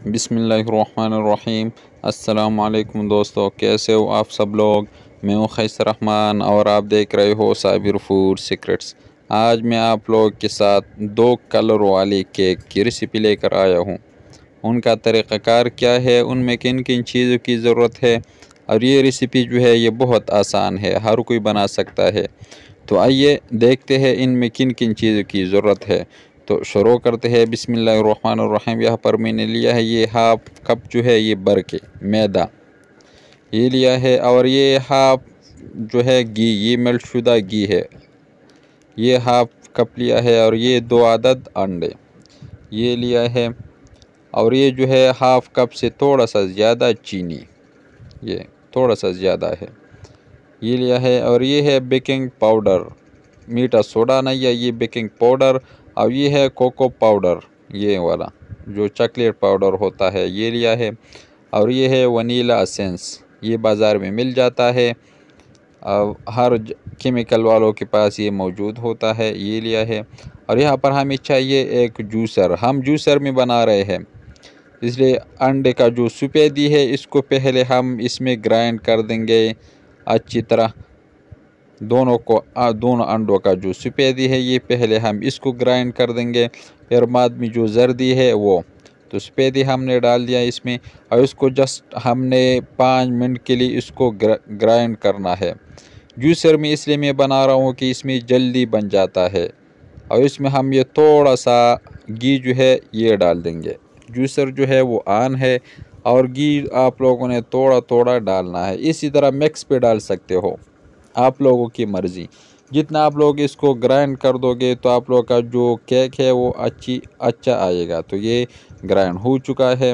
बिस्मिल्लाहिर्रहमानिर्रहीम। अस्सलामुअलैकुम दोस्तों, कैसे हो आप सब लोग। मैं हूँ खैसर रहमान और आप देख रहे हो साबिर फूड सीक्रेट्स। आज मैं आप लोग के साथ 2 कलर वाली केक की रेसिपी लेकर आया हूँ। उनका तरीक़ाकार क्या है, उनमें किन किन चीज़ों की ज़रूरत है, और ये रेसिपी जो है ये बहुत आसान है, हर कोई बना सकता है। तो आइए देखते हैं इनमें किन किन चीज़ों की ज़रूरत है। तो शुरू करते हैं। बिस्मिल्लाहिर्रहमानिर्रहीम। यहाँ पर मैंने लिया है ये हाफ कप जो है ये भर के मैदा ये लिया है, और ये हाफ जो है घी, ये मेल्ट शुदा घी है, ये हाफ कप लिया है। और ये 2 अदद अंडे ये लिया है, और ये जो है हाफ कप से थोड़ा सा ज़्यादा चीनी, ये थोड़ा सा ज़्यादा है, ये लिया है। और ये है बेकिंग पाउडर, मीठा सोडा नहीं है, ये बेकिंग पाउडर। और ये है कोको पाउडर, ये वाला जो चॉकलेट पाउडर होता है, ये लिया है। और ये है वनीला एसेंस, ये बाज़ार में मिल जाता है, अब हर केमिकल वालों के पास ये मौजूद होता है, ये लिया है। और यहाँ पर हमें चाहिए एक जूसर, हम जूसर में बना रहे हैं, इसलिए अंडे का जो सफ़ेदी है इसको पहले हम इसमें ग्राइंड कर देंगे अच्छी तरह। दोनों अंडों का जो सफ़ेदी है ये पहले हम इसको ग्राइंड कर देंगे। फिर बाद में जो जर्दी है वो तो सफ़ेदी हमने डाल दिया इसमें, और इसको जस्ट हमने 5 मिनट के लिए इसको ग्राइंड करना है। जूसर में इसलिए मैं बना रहा हूँ कि इसमें जल्दी बन जाता है। और इसमें हम ये थोड़ा सा घी जो है ये डाल देंगे। जूसर जो है वो ऑन है, और घी आप लोगों ने थोड़ा थोड़ा डालना है। इसी तरह मिक्स पे डाल सकते हो, आप लोगों की मर्ज़ी। जितना आप लोग इसको ग्राइंड कर दोगे तो आप लोग का जो केक है वो अच्छा आएगा। तो ये ग्राइंड हो चुका है,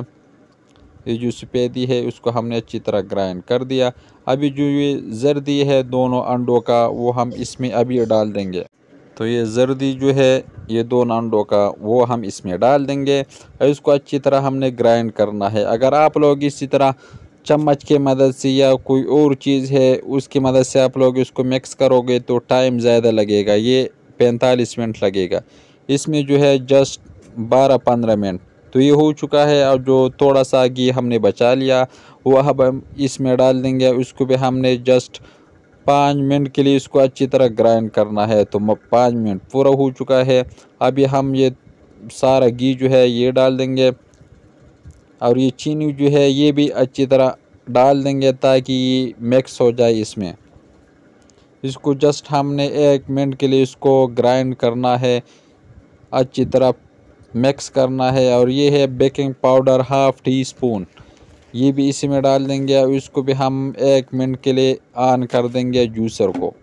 ये जो सफ़ेदी है उसको हमने अच्छी तरह ग्राइंड कर दिया। अभी जो ये जर्दी है दोनों अंडों का वो हम इसमें अभी डाल देंगे। तो ये जर्दी जो है ये दोनों अंडों का वो हम इसमें डाल देंगे, और इसको अच्छी तरह हमने ग्राइंड करना है। अगर आप लोग इसी तरह चम्मच के मदद से या कोई और चीज़ है उसकी मदद से आप लोग इसको मिक्स करोगे तो टाइम ज़्यादा लगेगा, ये 45 मिनट लगेगा। इसमें जो है जस्ट 12-15 मिनट तो ये हो चुका है। और जो थोड़ा सा घी हमने बचा लिया वो अब हम इसमें डाल देंगे। उसको भी हमने जस्ट 5 मिनट के लिए इसको अच्छी तरह ग्राइंड करना है। तो 5 मिनट पूरा हो चुका है। अभी हम ये सारा घी जो है ये डाल देंगे, और ये चीनी जो है ये भी अच्छी तरह डाल देंगे ताकि ये मिक्स हो जाए इसमें। इसको जस्ट हमने 1 मिनट के लिए इसको ग्राइंड करना है, अच्छी तरह मिक्स करना है। और ये है baking powder half tea spoon, ये भी इसी में डाल देंगे, और इसको भी हम 1 मिनट के लिए ऑन कर देंगे जूसर को।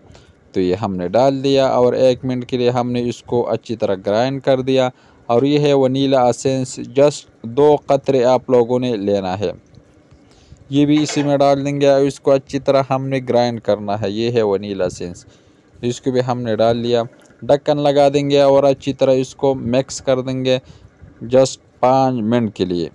तो ये हमने डाल दिया, और 1 मिनट के लिए हमने इसको अच्छी तरह ग्राइंड कर दिया। और ये है वनीला एसेंस, जस्ट 2 कतरे आप लोगों ने लेना है, ये भी इसी में डाल देंगे, और इसको अच्छी तरह हमने ग्राइंड करना है। ये है वनीला एसेंस, इसको भी हमने डाल लिया। ढक्कन लगा देंगे और अच्छी तरह इसको मिक्स कर देंगे जस्ट 5 मिनट के लिए।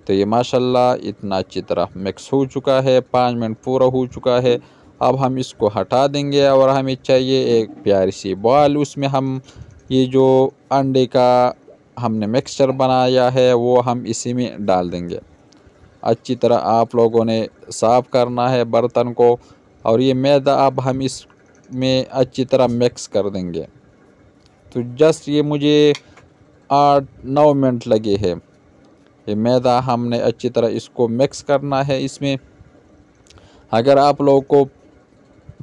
तो ये माशाल्लाह इतना अच्छी तरह मिक्स हो चुका है, 5 मिनट पूरा हो चुका है। अब हम इसको हटा देंगे, और हमें चाहिए एक प्यारी सी बॉल, उसमें हम ये जो अंडे का हमने मिक्सचर बनाया है वो हम इसी में डाल देंगे। अच्छी तरह आप लोगों ने साफ़ करना है बर्तन को, और ये मैदा अब हम इसमें अच्छी तरह मिक्स कर देंगे। तो जस्ट ये मुझे 8-9 मिनट लगे हैं। ये मैदा हमने अच्छी तरह इसको मिक्स करना है इसमें। अगर आप लोगों को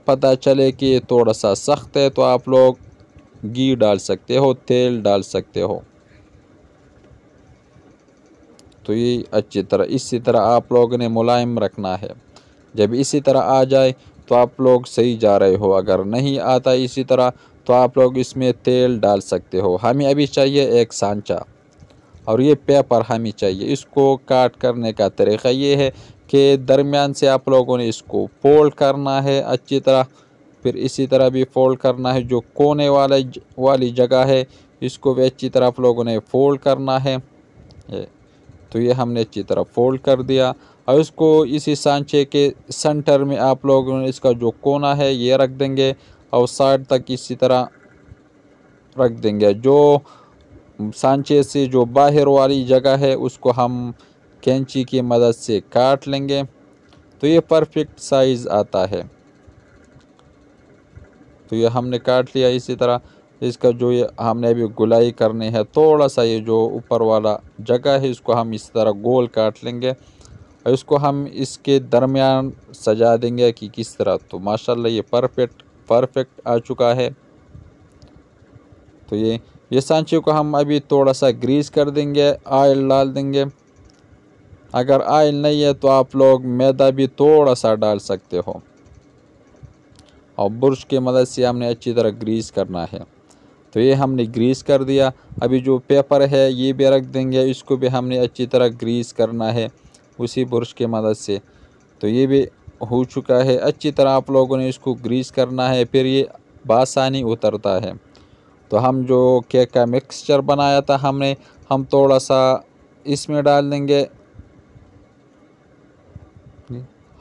पता चले कि ये थोड़ा सा सख्त है तो आप लोग घी डाल सकते हो, तेल डाल सकते हो। तो ये अच्छी तरह इसी तरह आप लोगों ने मुलायम रखना है। जब इसी तरह आ जाए तो आप लोग सही जा रहे हो। अगर नहीं आता इसी तरह तो आप लोग इसमें तेल डाल सकते हो। हमें अभी चाहिए एक सांचा, और ये पेपर हमें चाहिए। इसको काट करने का तरीक़ा ये है कि दरमियान से आप लोगों ने इसको फोल्ड करना है अच्छी तरह, फिर इसी तरह भी फोल्ड करना है। जो कोने वाली जगह है इसको भी अच्छी तरह आप लोगों ने फोल्ड करना है। तो ये हमने अच्छी तरह फोल्ड कर दिया, और इसको इसी सांचे के सेंटर में आप लोगों ने इसका जो कोना है ये रख देंगे, और साइड तक इसी तरह रख देंगे। जो सांचे से जो बाहर वाली जगह है उसको हम कैंची की मदद से काट लेंगे तो ये परफेक्ट साइज़ आता है। तो ये हमने काट लिया। इसी तरह इसका जो ये हमने अभी गुलाई करनी है, थोड़ा सा ये जो ऊपर वाला जगह है इसको हम इस तरह गोल काट लेंगे और इसको हम इसके दरमियान सजा देंगे कि किस तरह। तो माशाल्लाह ये परफेक्ट आ चुका है। तो ये सांचे को हम अभी थोड़ा सा ग्रीस कर देंगे, ऑयल डाल देंगे। अगर ऑयल नहीं है तो आप लोग मैदा भी थोड़ा सा डाल सकते हो और ब्रश की मदद से हमने अच्छी तरह ग्रीस करना है। तो ये हमने ग्रीस कर दिया। अभी जो पेपर है ये भी रख देंगे, इसको भी हमने अच्छी तरह ग्रीस करना है उसी ब्रश की मदद से। तो ये भी हो चुका है। अच्छी तरह आप लोगों ने इसको ग्रीस करना है, फिर ये बासानी उतरता है। तो हम जो केक का मिक्सचर बनाया था हम थोड़ा सा इसमें डाल देंगे।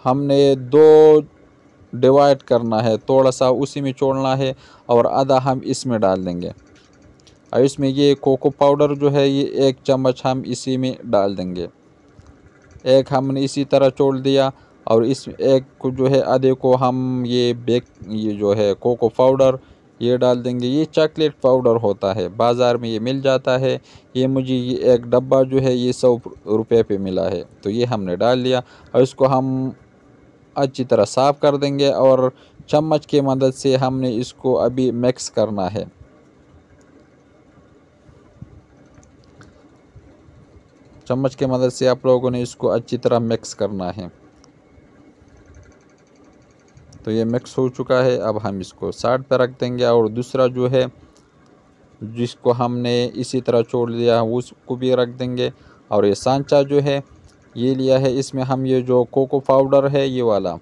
हमने दो डिवाइड करना है, थोड़ा सा उसी में छोड़ना है और आधा हम इसमें डाल देंगे। और इसमें ये कोको पाउडर जो है ये 1 चम्मच हम इसी में डाल देंगे। एक हमने इसी तरह छोड़ दिया और इस एक को जो है आधे को हम ये जो है कोको पाउडर ये डाल देंगे। ये चॉकलेट पाउडर होता है, बाज़ार में ये मिल जाता है। ये मुझे ये एक डब्बा जो है ये 100 रुपये पे मिला है। तो ये हमने डाल लिया और इसको हम अच्छी तरह साफ़ कर देंगे और चम्मच की मदद से हमने इसको अभी मिक्स करना है। चम्मच की मदद से आप लोगों ने इसको अच्छी तरह मिक्स करना है। तो ये मिक्स हो चुका है। अब हम इसको साइड पर रख देंगे और दूसरा जो है जिसको हमने इसी तरह छोड़ दिया उसको भी रख देंगे। और ये सांचा जो है ये लिया है, इसमें हम ये जो कोको पाउडर है ये वाला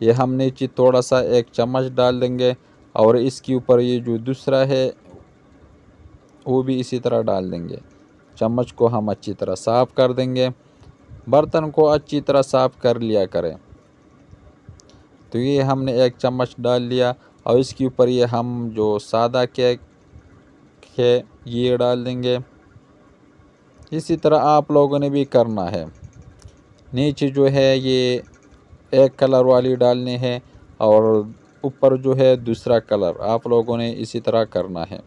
ये हम नीचे थोड़ा सा 1 चम्मच डाल देंगे और इसके ऊपर ये जो दूसरा है वो भी इसी तरह डाल देंगे। चम्मच को हम अच्छी तरह साफ़ कर देंगे। बर्तन को अच्छी तरह साफ़ कर लिया करें। तो ये हमने 1 चम्मच डाल लिया और इसके ऊपर ये हम जो सादा केक है ये डाल देंगे। इसी तरह आप लोगों ने भी करना है। नीचे जो है ये एक कलर वाली डालनी है और ऊपर जो है दूसरा कलर आप लोगों ने इसी तरह करना है।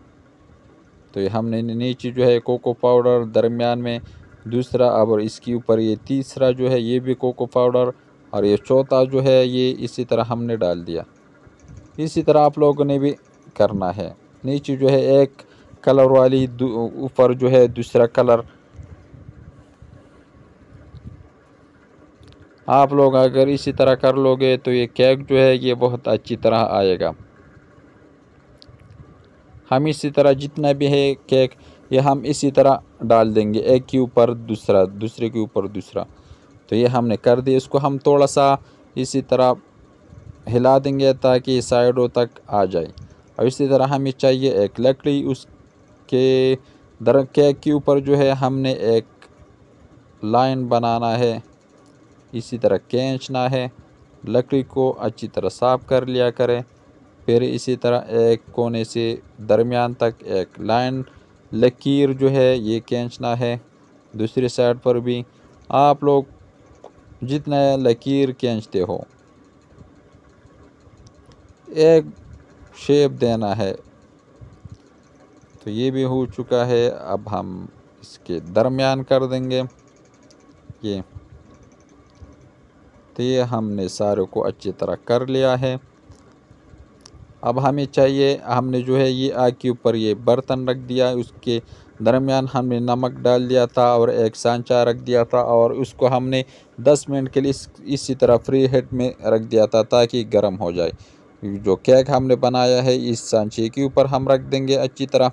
तो ये हमने नीचे जो है कोको पाउडर, दरमियान में दूसरा और इसके ऊपर ये तीसरा जो है ये भी कोको पाउडर और ये चौथा जो है ये इसी तरह हमने डाल दिया। इसी तरह आप लोगों ने भी करना है। नीचे जो है एक कलर वाली, ऊपर जो है दूसरा कलर। आप लोग अगर इसी तरह कर लोगे तो ये केक जो है ये बहुत अच्छी तरह आएगा। हम इसी तरह जितना भी है केक ये हम इसी तरह डाल देंगे, एक के ऊपर दूसरा, दूसरे के ऊपर दूसरा। तो ये हमने कर दिया। इसको हम थोड़ा सा इसी तरह हिला देंगे ताकि साइडों तक आ जाए। और इसी तरह हमें चाहिए एक लकड़ी, उसके केक के ऊपर जो है हमने एक लाइन बनाना है, इसी तरह खींचना है। लकड़ी को अच्छी तरह साफ़ कर लिया करें। फिर इसी तरह एक कोने से दरमियान तक एक लाइन लकीर जो है ये खींचना है। दूसरी साइड पर भी आप लोग जितना लकीर खींचते हो एक शेप देना है। तो ये भी हो चुका है। अब हम इसके दरमियान कर देंगे ये। तो ये हमने सारे को अच्छी तरह कर लिया है। अब हमें चाहिए, हमने जो है ये आग के ऊपर ये बर्तन रख दिया, उसके दरमियान हमने नमक डाल दिया था और एक सांचा रख दिया था और उसको हमने 10 मिनट के लिए इसी तरह फ्री हीट में रख दिया था ताकि गर्म हो जाए। जो केक हमने बनाया है इस सांचे के ऊपर हम रख देंगे अच्छी तरह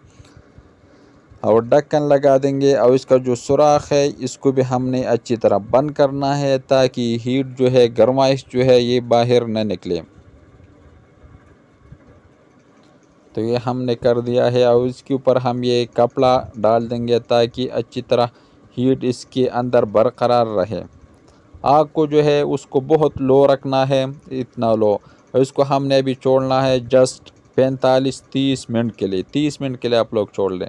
और ढक्कन लगा देंगे। और इसका जो सुराख है इसको भी हमने अच्छी तरह बंद करना है ताकि हीट जो है, गर्माइश जो है ये बाहर न निकले। तो ये हमने कर दिया है और इसके ऊपर हम ये कपड़ा डाल देंगे ताकि अच्छी तरह हीट इसके अंदर बरकरार रहे। आग को जो है उसको बहुत लो रखना है, इतना लो। और इसको हमने अभी छोड़ना है जस्ट 45-30 मिनट के लिए। 30 मिनट के लिए आप लोग छोड़ लें।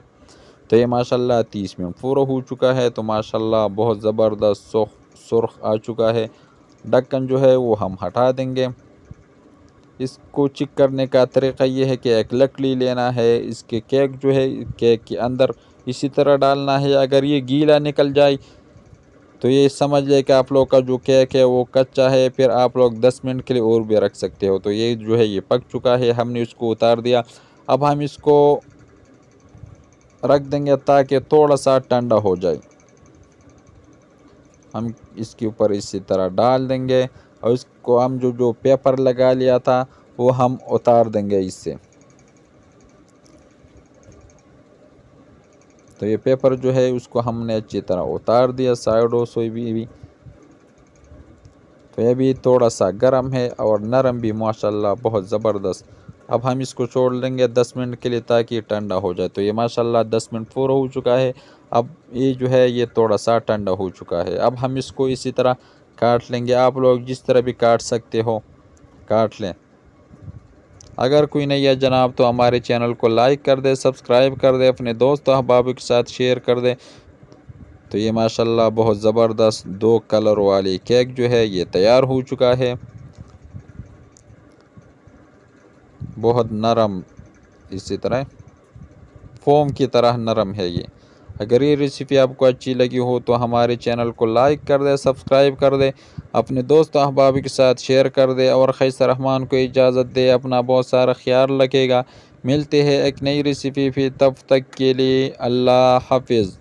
तो ये माशाल्लाह 30 मिनट पूरा हो चुका है। तो माशाल्लाह बहुत ज़बरदस्त सुर्ख आ चुका है। ढक्कन जो है वो हम हटा देंगे। इसको चेक करने का तरीका ये है कि एक लकड़ी लेना है, इसके केक जो है केक के अंदर इसी तरह डालना है। अगर ये गीला निकल जाए तो ये समझ ले कि आप लोग का जो केक है वो कच्चा है, फिर आप लोग 10 मिनट के लिए और भी रख सकते हो। तो ये जो है ये पक चुका है, हमने इसको उतार दिया। अब हम इसको रख देंगे ताकि थोड़ा सा ठंडा हो जाए। हम इसके ऊपर इसी तरह डाल देंगे और इसको हम जो पेपर लगा लिया था वो हम उतार देंगे इससे। तो ये पेपर जो है उसको हमने अच्छी तरह उतार दिया साइडों से भी। तो ये भी थोड़ा सा गर्म है और नरम भी माशाल्लाह बहुत ज़बरदस्त। अब हम इसको छोड़ देंगे 10 मिनट के लिए ताकि ठंडा हो जाए। तो ये माशाल्लाह 10 मिनट पूरा हो चुका है। अब ये जो है ये थोड़ा सा ठंडा हो चुका है। अब हम इसको इसी तरह काट लेंगे। आप लोग जिस तरह भी काट सकते हो काट लें। अगर कोई नहीं है जनाब तो हमारे चैनल को लाइक कर दे, सब्सक्राइब कर दे, अपने दोस्तों अहबाब के साथ शेयर कर दे। तो ये माशाल्लाह बहुत ज़बरदस्त 2 कलर वाली केक जो है ये तैयार हो चुका है। बहुत नरम, इसी तरह फोम की तरह नरम है ये। अगर ये रेसिपी आपको अच्छी लगी हो तो हमारे चैनल को लाइक कर दे, सब्सक्राइब कर दे, अपने दोस्तों अहबाब के साथ शेयर कर दे और खैसर रहमान को इजाज़त दे। अपना बहुत सारा ख्याल रखेगा। मिलते हैं एक नई रेसिपी फिर, तब तक के लिए अल्लाह हाफिज़।